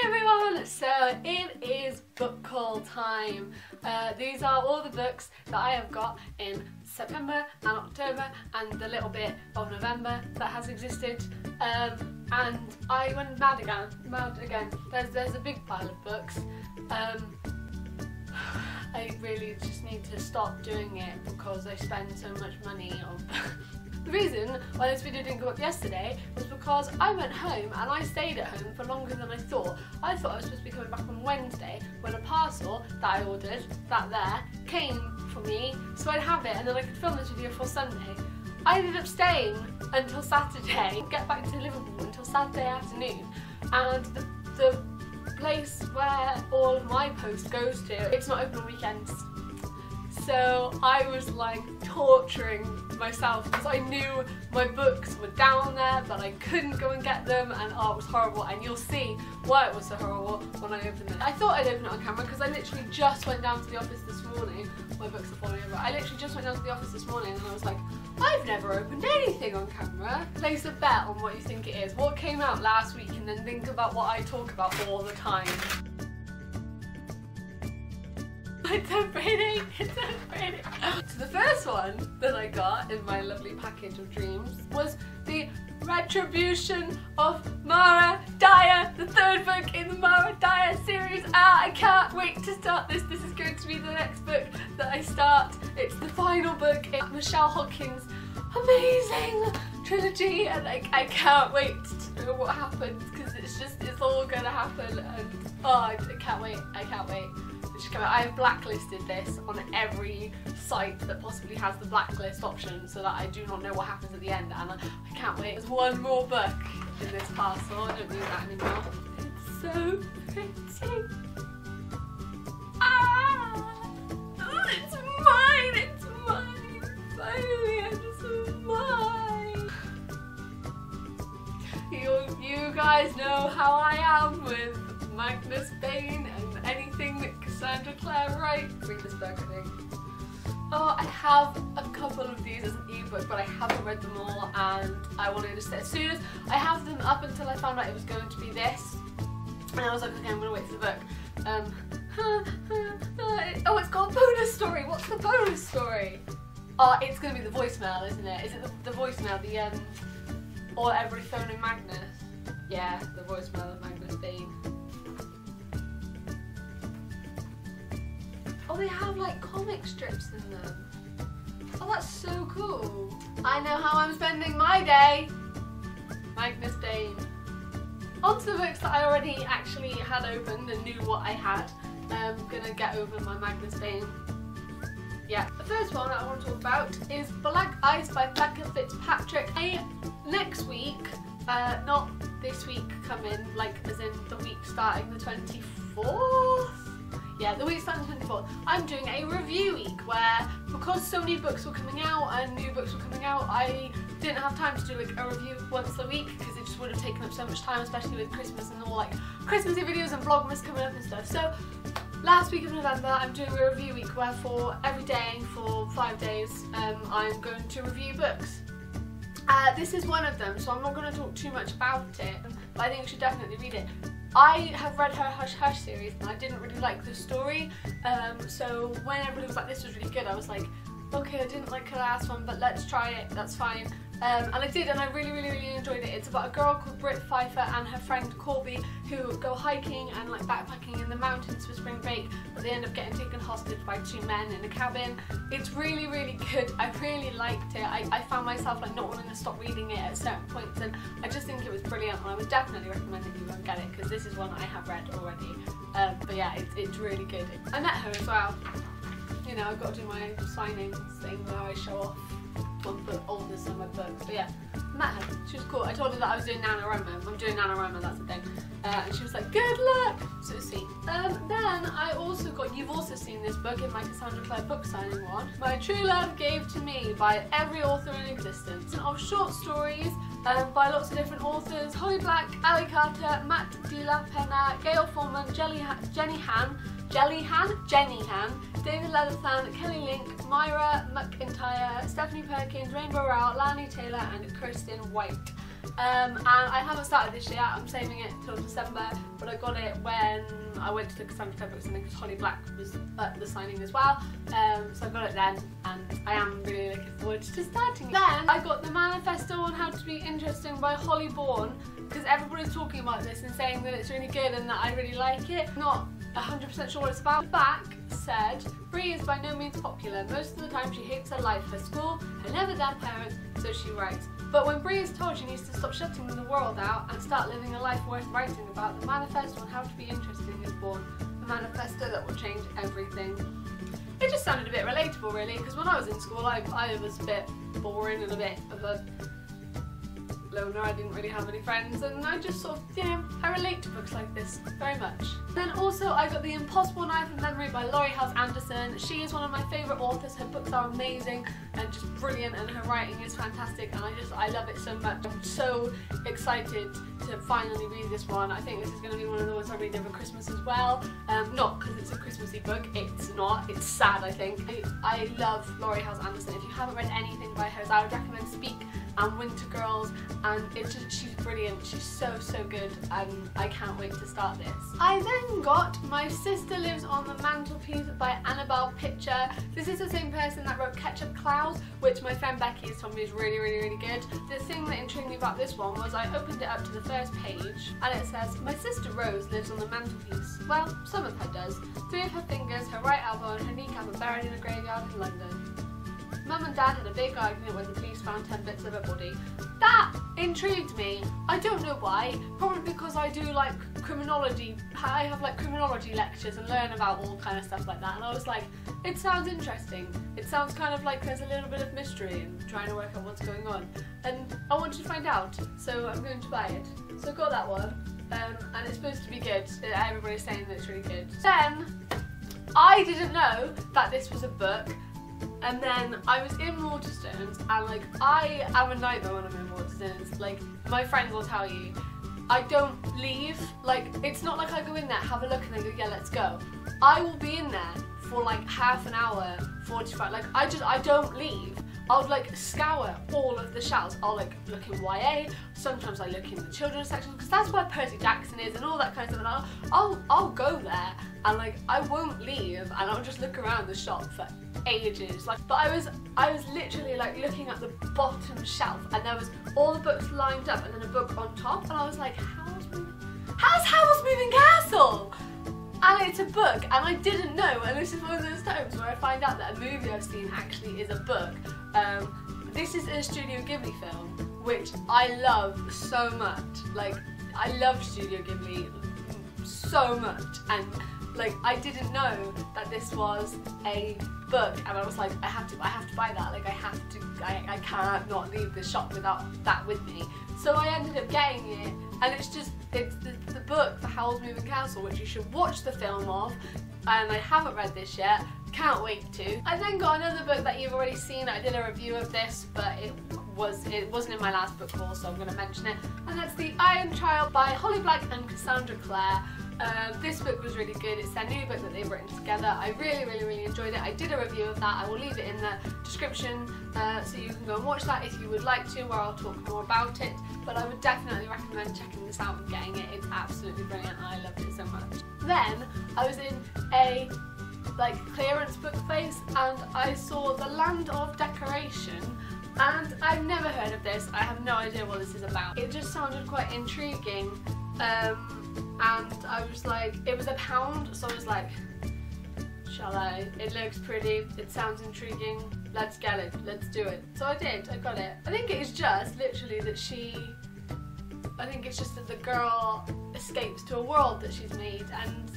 everyone! So it is book haul time. These are all the books that I have got in September and October and the little bit of November that has existed. And I went mad again. There's a big pile of books. I really just need to stop doing it because I spend so much money on The reason why this video didn't go up yesterday was because I went home and I stayed at home for longer than I thought. I thought I was supposed to be coming back on Wednesday when a parcel that I ordered, came for me so I'd have it and then I could film this video for Sunday. I ended up staying until Saturday, didn't get back to Liverpool until Saturday afternoon, and the place where all of my post goes to, it's not open on weekends. So I was like torturing myself because I knew my books were down there but I couldn't go and get them, and oh, it was horrible, and you'll see why it was so horrible when I opened it. I thought I'd open it on camera because I literally just went down to the office this morning. My books are falling over. I literally just went down to the office this morning and I was like, I've never opened anything on camera. Place a bet on what you think it is. What came out last week, and then think about what I talk about all the time. It's opening. So the first one that I got in my lovely package of dreams was the Retribution of Mara Dyer, the third book in the Mara Dyer series. I can't wait to start this. This is going to be the next book that I start. It's the final book in Michelle Hawkins' amazing trilogy, and I can't wait to know what happens because it's all gonna happen, and oh, I can't wait. I have blacklisted this on every site that possibly has the blacklist option so that I do not know what happens at the end, and I can't wait. There's one more book in this parcel. I don't need that anymore. It's so pretty. Ah! Oh, it's mine! It's mine! Finally, it's mine! You guys know how I am with Magnus Bane and anything that Cassandra Clare writes. Read this book, I think. Oh, I have a couple of these as an ebook, but I haven't read them all, and I wanted to stay. As soon as I have them up until I found out it was going to be this, and I was like, okay, I'm gonna wait for the book. Oh, it's got a bonus story. What's the bonus story? Oh, it's gonna be the voicemail, isn't it? Is it the voicemail? Or every phone in Magnus? Yeah, the voicemail of Magnus Bane. Oh, they have like comic strips in them. Oh, that's so cool. I know how I'm spending my day. Magnus Bane. On to the books that I already actually had opened and knew what I had. I'm gonna get over my Magnus Bane. Yeah. The first one that I want to talk about is Black Ice by Becca Fitzpatrick. Next week, not this week coming, like as in the week starting the 24th? Yeah, the week starting the 24th, I'm doing a review week where, because so many books were coming out and new books were coming out, I didn't have time to do like a review once a week because it just would have taken up so much time, especially with Christmas and all like Christmassy videos and Vlogmas coming up and stuff. So last week of November, I'm doing a review week where for every day for 5 days, I'm going to review books. This is one of them, so I'm not going to talk too much about it, but I think you should definitely read it. I have read her Hush Hush series and I didn't really like the story, so when everybody was like this was really good, I was like, okay, I didn't like her last one, but let's try it, that's fine. And I did, and I really enjoyed it. It's about a girl called Britt Pfeiffer and her friend Corby who go hiking and like backpacking in the mountains for spring break, but they end up getting taken hostage by 2 men in a cabin. It's really good. I really liked it. I found myself like not wanting to stop reading it at certain points, and I just think it was brilliant, and I would definitely recommend that you go and get it because this is one I have read already. But yeah, it's really good. I met her as well. You know, I've got to do my signing thing where I show off one book oldest on my books, but yeah, I met her. She was cool. I told her that I was doing NaNoWriMo. I'm doing NaNoWriMo, that's the thing. And she was like, good luck! So sweet. Then I also got, you've also seen this book in my Cassandra Clare book signing one, My True Love Gave to Me by every author in existence. Of short stories by lots of different authors: Holly Black, Ali Carter, Matt De La Pena, Gail Forman, Jenny Han, David Leathertham, Kelly Link, Myra McIntyre, Stephanie Perkins, Rainbow Rowell, Lani Taylor and Kirsten White. and I haven't started this yet. I'm saving it till December, but I got it when I went to the Cassandra Clare book signing because Holly Black was at the signing as well, so I got it then, and I am really looking forward to starting it. Then I got the Manifesto on How to Be Interesting by Holly Bourne, because everybody's talking about this and saying that it's really good and that I really like it. Not 100% sure what it's about. The back said, Bree is by no means popular. Most of the time she hates her life, her school, her never dad parents, so she writes. But when Bree is told she needs to stop shutting the world out and start living a life worth writing about, the Manifesto on How to Be Interesting is born. The manifesto that will change everything. It just sounded a bit relatable really, because when I was in school I was a bit boring and a bit of a loner. I didn't really have any friends, and I just sort of, you know, I relate to books like this very much. Then also I got The Impossible Knife of Memory by Laurie Halse Anderson. She is one of my favourite authors. Her books are amazing and just brilliant, and her writing is fantastic, and I love it so much. I'm so excited to finally read this one. I think this is going to be one of the ones I read over Christmas as well. Not because it's a Christmassy book, it's not, it's sad I think. I love Laurie Halse Anderson. If you haven't read anything by hers, I would recommend Speak and Winter Girls, and it's just, she's brilliant, she's so good, and I can't wait to start this. I then got My Sister Lives on the Mantelpiece by Annabelle Pitcher. This is the same person that wrote Ketchup Clouds, which my friend Becky has told me is really good. The thing that intrigued me about this one was I opened it up to the first page and it says, my sister Rose lives on the mantelpiece. Well, some of her does. 3 of her fingers, her right elbow and her kneecap are buried in a graveyard in London. Mum and Dad had a big argument when the police found 10 bits of her body. That intrigued me. I don't know why. Probably because I do like criminology. I have like criminology lectures and learn about all kind of stuff like that. And I was like, it sounds interesting. It sounds kind of like there's a little bit of mystery and trying to work out what's going on. And I wanted to find out, so I'm going to buy it. So I got that one, and it's supposed to be good. Everybody's saying that it's really good. Then I didn't know that this was a book. And then I was in Waterstones, and like, I am a nightmare when I'm in Waterstones. Like, my friends will tell you, I don't leave. Like, it's not like I go in there, have a look, and I go, yeah, let's go. I will be in there for like half an hour, 45, like, I don't leave. I'll like scour all of the shelves. I'll like look in YA, sometimes I look in the children's section, because that's where Percy Jackson is and all that kind of stuff. And I'll go there, and like, I won't leave, and I'll just look around the shop for ages. Like, but I was literally like looking at the bottom shelf, and there was all the books lined up and then a book on top, and I was like, how's Howl's Moving Castle? And it's a book, and I didn't know, and this is one of those times where I find out that a movie I've seen actually is a book. This is a Studio Ghibli film, which I love so much. Like, I love Studio Ghibli so much, and like, I didn't know that this was a book, and I was like, I have to buy that. Like, I can't not leave the shop without that with me. So I ended up getting it, and it's the book, The Howl's Moving Castle, which you should watch the film of, and I haven't read this yet. Can't wait to. I then got another book that you've already seen. I did a review of this, but it wasn't in my last book haul, so I'm going to mention it. And that's The Iron Child by Holly Black and Cassandra Clare. This book was really good. It's their new book that they've written together. I really enjoyed it. I did a review of that. I will leave it in the description so you can go and watch that if you would like to, where I'll talk more about it. But I would definitely recommend checking this out and getting it. It's absolutely brilliant, and I loved it so much. Then I was in a like clearance book place, and I saw The Land of Decoration, and I've never heard of this. I have no idea what this is about. It just sounded quite intriguing, and I was like, it was £1, so I was like, shall I? It looks pretty, it sounds intriguing, let's get it, let's do it. So I did, I got it. I think it is just literally that the girl escapes to a world that she's made, and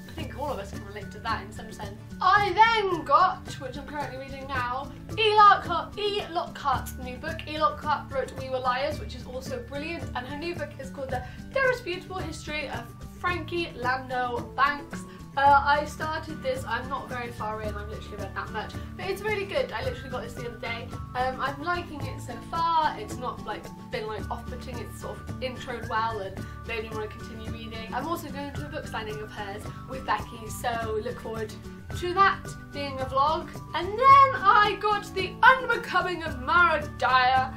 I think all of us can relate to that in some sense. I then got, which I'm currently reading now, E. Lockhart's new book. E. Lockhart wrote We Were Liars, which is also brilliant, and her new book is called The Disputable History of Frankie Lando Banks. I started this, I'm not very far in, I've literally read that much, but it's really good. I literally got this the other day. I'm liking it so far. It's not like been like off-putting, it's sort of introed well and made me want to continue reading. I'm also going to a book signing of hers with Becky, so look forward to that being a vlog. And then I got The Unbecoming of Mara Dyer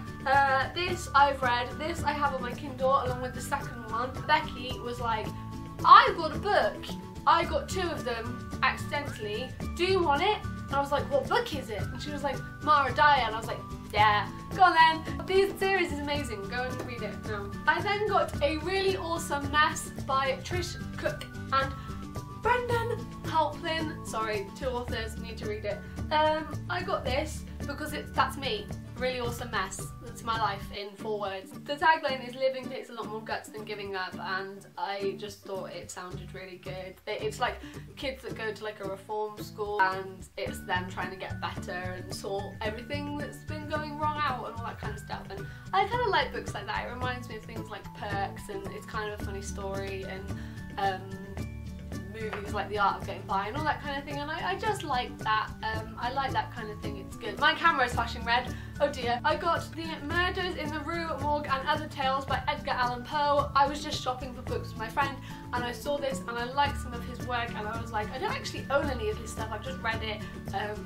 This I've read, this I have on my Kindle along with the second one. Becky was like, I've got a book. I got 2 of them accidentally. Do you want it? And I was like, what book is it? And she was like, Mara Dyer. And I was like, yeah, go on then. This series is amazing. Go and read it now. I then got A Really Awesome Mess by Trish Cook and Brendan Halplin. Sorry, 2 authors, need to read it. I got this because that's me. Really awesome mess. That's my life in 4 words. The tagline is living takes a lot more guts than giving up, and I just thought it sounded really good. It's like kids that go to like a reform school and it's them trying to get better and sort everything that's been going wrong out and all that kind of stuff. And I kind of like books like that. It reminds me of things like Perks, and it's kind of a funny story, and movies like The Art of Getting By and all that kind of thing, and I just like that. I like that kind of thing, it's good. My camera is flashing red. Oh dear. I got The Murders in the Rue Morgue and Other Tales by Edgar Allan Poe. I was just shopping for books with my friend and I saw this and I liked some of his work, and I was like, I don't actually own any of his stuff, I've just read it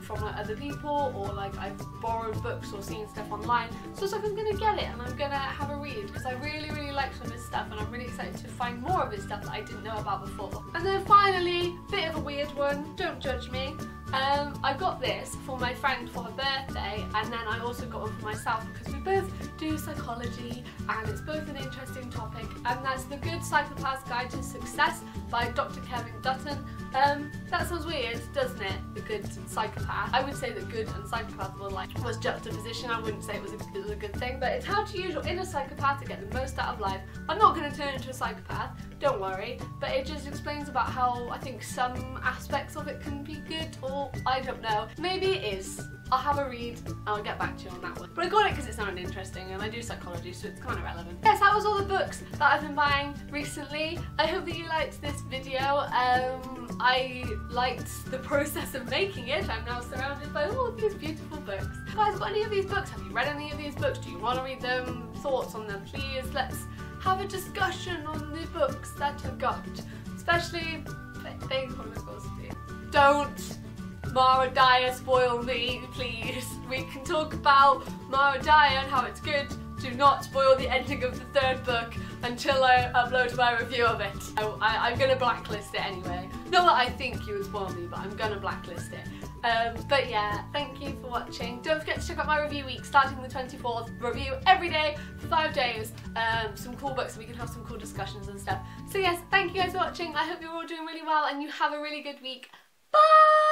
from like other people, or like I've borrowed books or seen stuff online. So I was like, I'm gonna get it and I'm gonna have a read because I really, really like some of his stuff, and I'm really excited to find more of his stuff that I didn't know about before. And then finally, bit of a weird one, don't judge me. I got this for my friend for her birthday, and then I also got one for myself because we both do psychology and it's both an interesting topic, and that's The Good Psychopath's Guide to Success by Dr. Kevin Dutton. That sounds weird, doesn't it? The Good Psychopath. I would say that good and psychopath was juxtaposition. I wouldn't say it was a good thing, but it's how to use your inner psychopath to get the most out of life. I'm not going to turn into a psychopath, don't worry, but it just explains about how I think some aspects of it can be good, or I don't know. Maybe it is. I'll have a read and I'll get back to you on that one. But I got it because it sounded interesting and I do psychology, so it's kind of relevant. Yes, that was all the books that I've been buying recently. I hope that you liked this video. I liked the process of making it. I'm now surrounded by all of these beautiful books. Guys, got any of these books? Have you read any of these books? Do you want to read them? Thoughts on them, please? Let's have a discussion on the books that I've got. Especially Fake Holocaust. Don't Mara Dyer spoil me, please. We can talk about Mara Dyer and how it's good. Do not spoil the ending of the 3rd book until I upload my review of it. I'm gonna blacklist it anyway. Not that I think you would spoil me, but I'm gonna blacklist it. But yeah, thank you for watching. Don't forget to check out my review week starting the 24th. Review every day for 5 days. Some cool books so we can have some cool discussions and stuff. So yes, thank you guys for watching. I hope you're all doing really well and you have a really good week. Bye!